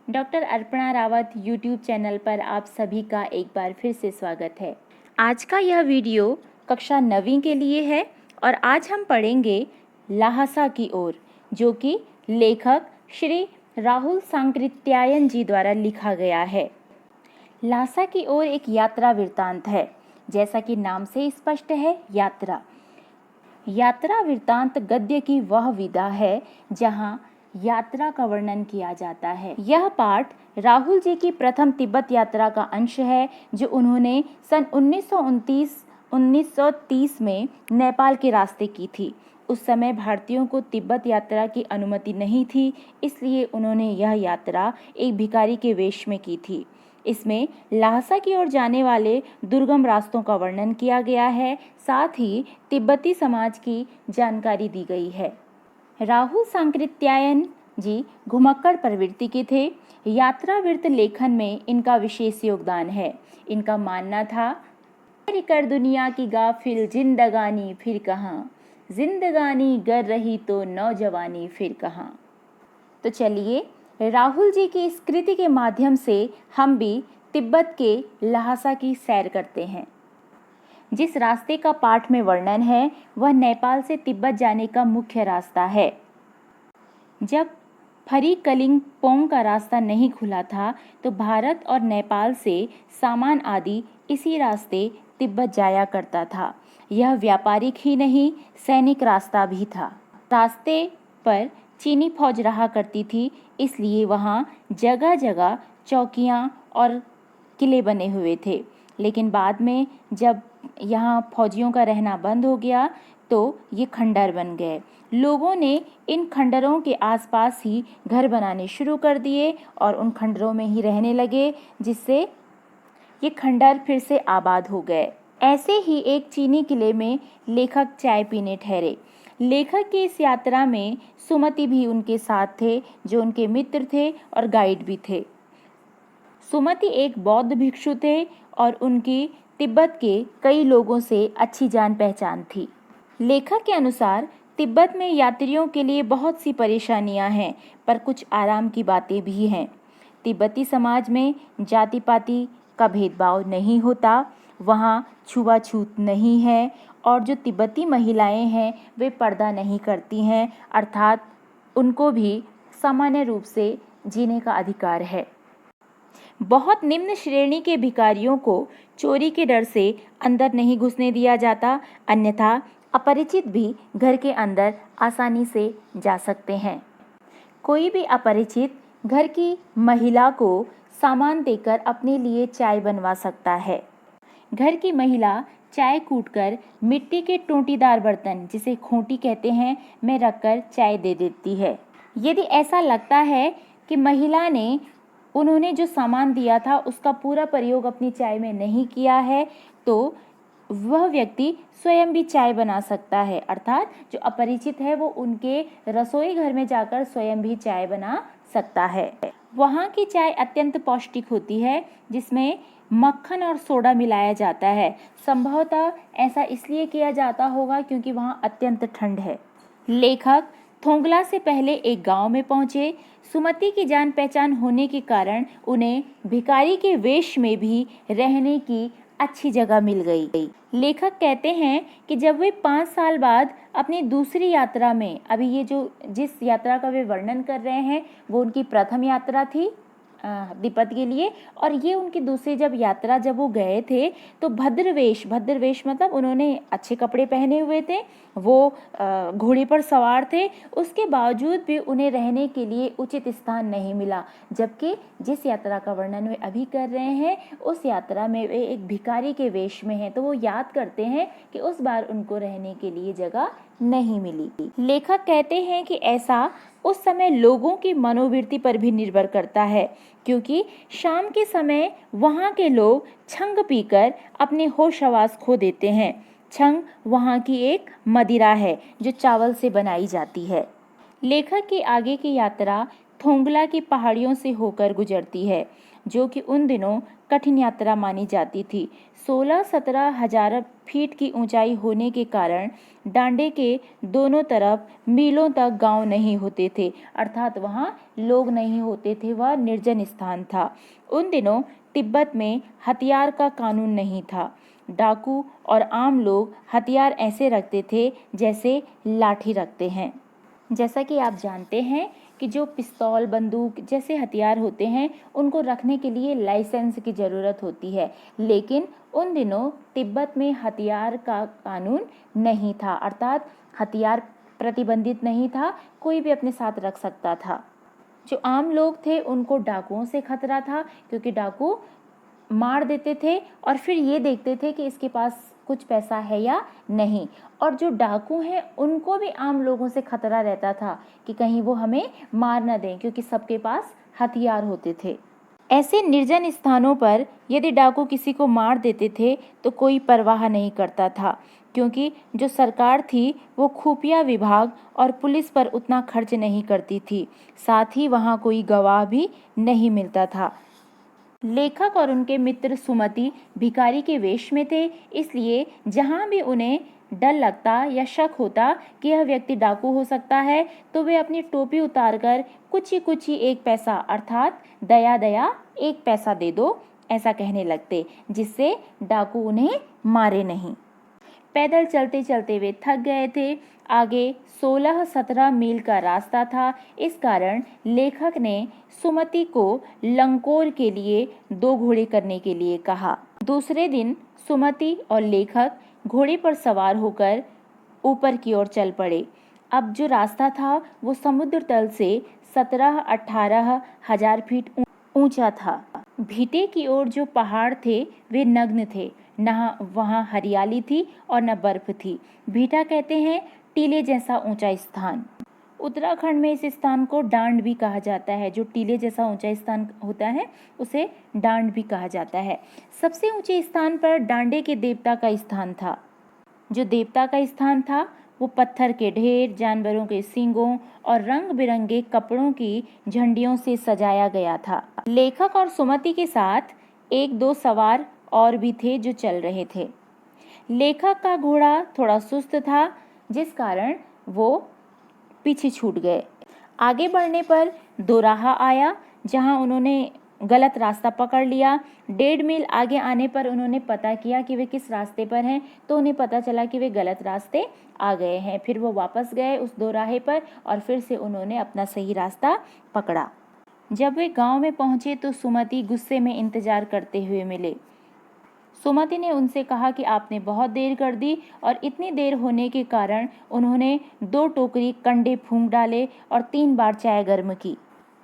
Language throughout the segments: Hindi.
Doctor Arpana Rawat YouTube channel पर आप सभी का एक बार फिर से स्वागत है। आज का यह वीडियो कक्षा 9वीं के लिए है और आज हम पढ़ेंगे ल्हासा की ओर, जो कि लेखक श्री राहुल सांकृत्यायन जी द्वारा लिखा गया है। ल्हासा की ओर एक यात्रा वृत्तांत है। जैसा कि नाम से स्पष्ट है, यात्रा। यात्रा वृत्तांत गद्य की वह विधा है जहाँ यात्रा का वर्णन किया जाता है। यह पाठ राहुल जी की प्रथम तिब्बत यात्रा का अंश है, जो उन्होंने सन 1930 में नेपाल के रास्ते की थी। उस समय भारतीयों को तिब्बत यात्रा की अनुमति नहीं थी, इसलिए उन्होंने यह यात्रा एक भिखारी के वेश में की थी। इसमें ल्हासा की ओर जाने वाले दुर्गम रास्तों का वर्णन किया गया है, साथ ही तिब्बती समाज की जानकारी दी गई है। राहुल सांकृत्यायन जी घुमक्कड़ प्रवृत्ति के थे। यात्रा वृत्त लेखन में इनका विशेष योगदान है। इनका मानना था, कर दुनिया की गाफिल जिंदगानी फिर कहाँ, जिंदगानी गर रही तो नौजवानी फिर कहाँ। तो चलिए, राहुल जी की इस कृति के माध्यम से हम भी तिब्बत के ल्हासा की सैर करते हैं। जिस रास्ते का पाठ में वर्णन है वह नेपाल से तिब्बत जाने का मुख्य रास्ता है। जब फरी कलिंगपोंग का रास्ता नहीं खुला था तो भारत और नेपाल से सामान आदि इसी रास्ते तिब्बत जाया करता था। यह व्यापारिक ही नहीं, सैनिक रास्ता भी था। रास्ते पर चीनी फौज रहा करती थी, इसलिए वहाँ जगह जगह चौकियाँ और किले बने हुए थे। लेकिन बाद में जब यहाँ फौजियों का रहना बंद हो गया तो ये खंडर बन गए। लोगों ने इन खंडरों के आसपास ही घर बनाने शुरू कर दिए और उन खंडरों में ही रहने लगे, जिससे ये खंडर फिर से आबाद हो गए। ऐसे ही एक चीनी किले में लेखक चाय पीने ठहरे। लेखक की इस यात्रा में सुमति भी उनके साथ थे, जो उनके मित्र थे और गाइड भी थे। सुमति एक बौद्ध भिक्षु थे और उनकी तिब्बत के कई लोगों से अच्छी जान पहचान थी। लेखक के अनुसार तिब्बत में यात्रियों के लिए बहुत सी परेशानियां हैं, पर कुछ आराम की बातें भी हैं। तिब्बती समाज में जाति पाति का भेदभाव नहीं होता, वहाँ छुआछूत नहीं है और जो तिब्बती महिलाएं हैं वे पर्दा नहीं करती हैं, अर्थात उनको भी सामान्य रूप से जीने का अधिकार है। बहुत निम्न श्रेणी के भिखारियों को चोरी के डर से अंदर नहीं घुसने दिया जाता, अन्यथा अपरिचित भी घर के अंदर आसानी से जा सकते हैं। कोई भी अपरिचित घर की महिला को सामान देकर अपने लिए चाय बनवा सकता है। घर की महिला चाय कूटकर मिट्टी के टोंटीदार बर्तन, जिसे खोंटी कहते हैं, में रखकर चाय दे देती है। यदि ऐसा लगता है कि महिला ने उन्होंने जो सामान दिया था उसका पूरा प्रयोग अपनी चाय में नहीं किया है, तो वह व्यक्ति स्वयं भी चाय बना सकता है, अर्थात जो अपरिचित है वो उनके रसोई घर में जाकर स्वयं भी चाय बना सकता है। वहाँ की चाय अत्यंत पौष्टिक होती है, जिसमें मक्खन और सोडा मिलाया जाता है। संभवतः ऐसा इसलिए किया जाता होगा क्योंकि वहाँ अत्यंत ठंड है। लेखक थोंगला से पहले एक गांव में पहुंचे। सुमति की जान पहचान होने के कारण उन्हें भिखारी के वेश में भी रहने की अच्छी जगह मिल गई। लेखक कहते हैं कि जब वे 5 साल बाद अपनी दूसरी यात्रा में, अभी ये जिस यात्रा का वे वर्णन कर रहे हैं वो उनकी प्रथम यात्रा थी तिब्बत के लिए, और ये उनकी दूसरी जब वो गए थे तो भद्रवेश मतलब उन्होंने अच्छे कपड़े पहने हुए थे, वो घोड़े पर सवार थे, उसके बावजूद भी उन्हें रहने के लिए उचित स्थान नहीं मिला। जबकि जिस यात्रा का वर्णन वे अभी कर रहे हैं उस यात्रा में वे एक भिखारी के वेश में हैं, तो वो याद करते हैं कि उस बार उनको रहने के लिए जगह नहीं मिली। लेखक कहते हैं कि ऐसा उस समय लोगों की मनोवृत्ति पर भी निर्भर करता है, क्योंकि शाम के समय वहाँ के लोग छंग पीकर अपने होश हवास खो देते हैं। छंग वहाँ की एक मदिरा है जो चावल से बनाई जाती है। लेखक की आगे की यात्रा थोंगला की पहाड़ियों से होकर गुजरती है, जो कि उन दिनों कठिन यात्रा मानी जाती थी। 16-17 हजार फीट की ऊंचाई होने के कारण डांडे के दोनों तरफ मीलों तक गांव नहीं होते थे, अर्थात वहां लोग नहीं होते थे, वह निर्जन स्थान था। उन दिनों तिब्बत में हथियार का कानून नहीं था। डाकू और आम लोग हथियार ऐसे रखते थे जैसे लाठी रखते हैं। जैसा कि आप जानते हैं कि जो पिस्तौल, बंदूक जैसे हथियार होते हैं, उनको रखने के लिए लाइसेंस की ज़रूरत होती है, लेकिन उन दिनों तिब्बत में हथियार का कानून नहीं था, अर्थात हथियार प्रतिबंधित नहीं था, कोई भी अपने साथ रख सकता था। जो आम लोग थे उनको डाकुओं से खतरा था, क्योंकि डाकू मार देते थे और फिर ये देखते थे कि इसके पास कुछ पैसा है या नहीं। और जो डाकू हैं उनको भी आम लोगों से खतरा रहता था कि कहीं वो हमें मार न दें, क्योंकि सबके पास हथियार होते थे। ऐसे निर्जन स्थानों पर यदि डाकू किसी को मार देते थे तो कोई परवाह नहीं करता था, क्योंकि जो सरकार थी वो खुफिया विभाग और पुलिस पर उतना खर्च नहीं करती थी, साथ ही वहाँ कोई गवाह भी नहीं मिलता था। लेखक और उनके मित्र सुमति भिखारी के वेश में थे, इसलिए जहाँ भी उन्हें डर लगता या शक होता कि यह व्यक्ति डाकू हो सकता है, तो वे अपनी टोपी उतारकर कुछ ही 1 पैसा अर्थात दया दया 1 पैसा दे दो, ऐसा कहने लगते, जिससे डाकू उन्हें मारे नहीं। पैदल चलते चलते वे थक गए थे। आगे 16-17 मील का रास्ता था, इस कारण लेखक ने सुमति को लंकोर के लिए 2 घोड़े करने के लिए कहा। दूसरे दिन सुमति और लेखक घोड़े पर सवार होकर ऊपर की ओर चल पड़े। अब जो रास्ता था वो समुद्र तल से 17-18 हजार फीट ऊंचा था। भीटे की ओर जो पहाड़ थे वे नग्न थे, न वहाँ हरियाली थी और न बर्फ थी। भीटा कहते हैं टीले जैसा ऊंचा स्थान। उत्तराखंड में इस स्थान को डांड भी कहा जाता है। जो टीले जैसा ऊंचा स्थान होता है उसे डांड भी कहा जाता है। सबसे ऊंचे स्थान पर डांडे के देवता का स्थान था। जो देवता का स्थान था वो पत्थर के ढेर, जानवरों के सींगों और रंग बिरंगे कपड़ों की झंडियों से सजाया गया था। लेखक और सुमति के साथ 1-2 सवार और भी थे जो चल रहे थे। लेखक का घोड़ा थोड़ा सुस्त था, जिस कारण वो पीछे छूट गए। आगे बढ़ने पर दोराहा आया, जहां उन्होंने गलत रास्ता पकड़ लिया। 1.5 मील आगे आने पर उन्होंने पता किया कि वे किस रास्ते पर हैं, तो उन्हें पता चला कि वे गलत रास्ते आ गए हैं। फिर वो वापस गए उस दोराहे पर और फिर से उन्होंने अपना सही रास्ता पकड़ा। जब वे गांव में पहुंचे तो सुमति गुस्से में इंतजार करते हुए मिले। सुमति ने उनसे कहा कि आपने बहुत देर कर दी, और इतनी देर होने के कारण उन्होंने 2 टोकरी कंडे फूंक डाले और 3 बार चाय गर्म की।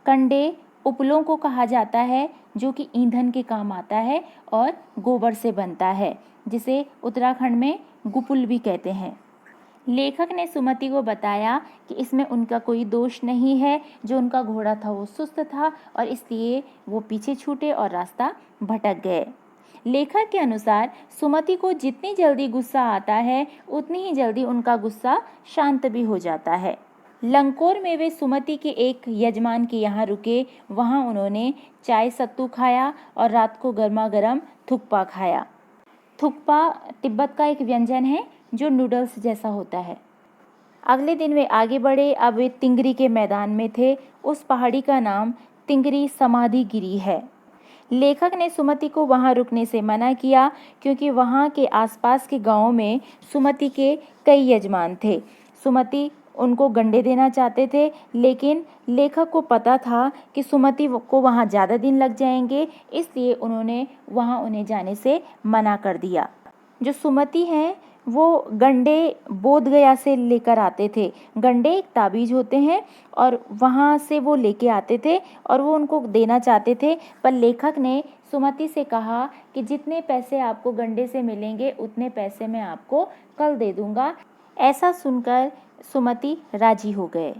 कंडे उपलों को कहा जाता है, जो कि ईंधन के काम आता है और गोबर से बनता है, जिसे उत्तराखंड में गुपुल भी कहते हैं। लेखक ने सुमति को बताया कि इसमें उनका कोई दोष नहीं है, जो उनका घोड़ा था वो सुस्त था और इसलिए वो पीछे छूटे और रास्ता भटक गए। लेखक के अनुसार सुमति को जितनी जल्दी गुस्सा आता है उतनी ही जल्दी उनका गुस्सा शांत भी हो जाता है। लंकोर में वे सुमति के एक यजमान के यहाँ रुके। वहाँ उन्होंने चाय सत्तू खाया और रात को गर्मा गर्म थुक्पा खाया। थुक्पा तिब्बत का एक व्यंजन है जो नूडल्स जैसा होता है। अगले दिन वे आगे बढ़े। अब वे तिंगरी के मैदान में थे। उस पहाड़ी का नाम तिंगरी समाधि गिरी है। लेखक ने सुमति को वहां रुकने से मना किया, क्योंकि वहां के आसपास के गांवों में सुमति के कई यजमान थे। सुमति उनको गंडे देना चाहते थे, लेकिन लेखक को पता था कि सुमति को वहां ज़्यादा दिन लग जाएंगे, इसलिए उन्होंने वहां उन्हें जाने से मना कर दिया। जो सुमति हैं वो गंडे बोध गया से लेकर आते थे। गंडे एक ताबीज होते हैं और वहाँ से वो लेके आते थे और वो उनको देना चाहते थे, पर लेखक ने सुमति से कहा कि जितने पैसे आपको गंडे से मिलेंगे उतने पैसे मैं आपको कल दे दूँगा। ऐसा सुनकर सुमति राजी हो गए।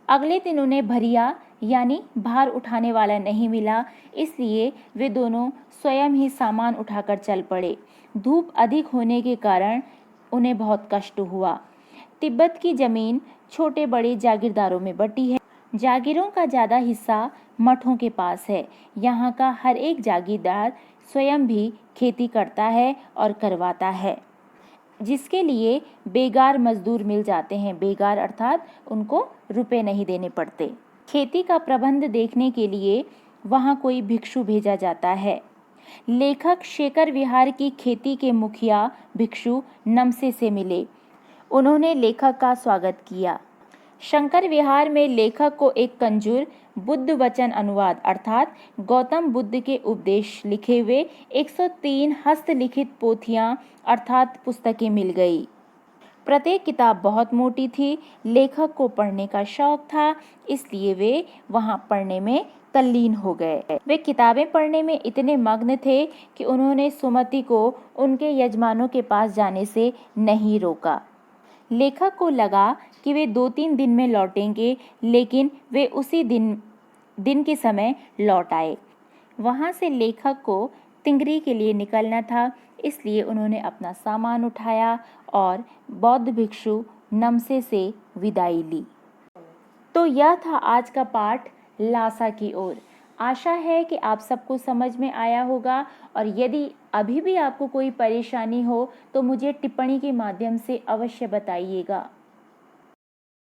अगले दिन उन्हें भरिया यानी भार उठाने वाला नहीं मिला, इसलिए वे दोनों स्वयं ही सामान उठाकर चल पड़े। धूप अधिक होने के कारण उन्हें बहुत कष्ट हुआ। तिब्बत की जमीन छोटे बड़े जागीरदारों में बटी है। जागीरों का ज़्यादा हिस्सा मठों के पास है। यहाँ का हर एक जागीरदार स्वयं भी खेती करता है और करवाता है, जिसके लिए बेगार मजदूर मिल जाते हैं। बेगार अर्थात उनको रुपए नहीं देने पड़ते। खेती का प्रबंध देखने के लिए वहाँ कोई भिक्षु भेजा जाता है। लेखक शेखर विहार की खेती के मुखिया भिक्षु नमसे से मिले। उन्होंने लेखक का स्वागत किया। शंकर विहार में लेखक को एक कंजूर बुद्ध वचन अनुवाद अर्थात गौतम बुद्ध के उपदेश लिखे हुए 103 हस्तलिखित पोथियां अर्थात पुस्तकें मिल गई। प्रत्येक किताब बहुत मोटी थी। लेखक को पढ़ने का शौक था, इसलिए वे वहां पढ़ने में तल्लीन हो गए। वे किताबें पढ़ने में इतने मग्न थे कि उन्होंने सुमति को उनके यजमानों के पास जाने से नहीं रोका। लेखक को लगा कि वे 2-3 दिन में लौटेंगे, लेकिन वे उसी दिन के समय लौट आए। वहाँ से लेखक को तिंगरी के लिए निकलना था, इसलिए उन्होंने अपना सामान उठाया और बौद्ध भिक्षु नमसे से विदाई ली। तो यह था आज का पाठ लासा की ओर। आशा है कि आप सबको समझ में आया होगा, और यदि अभी भी आपको कोई परेशानी हो तो मुझे टिप्पणी के माध्यम से अवश्य बताइएगा।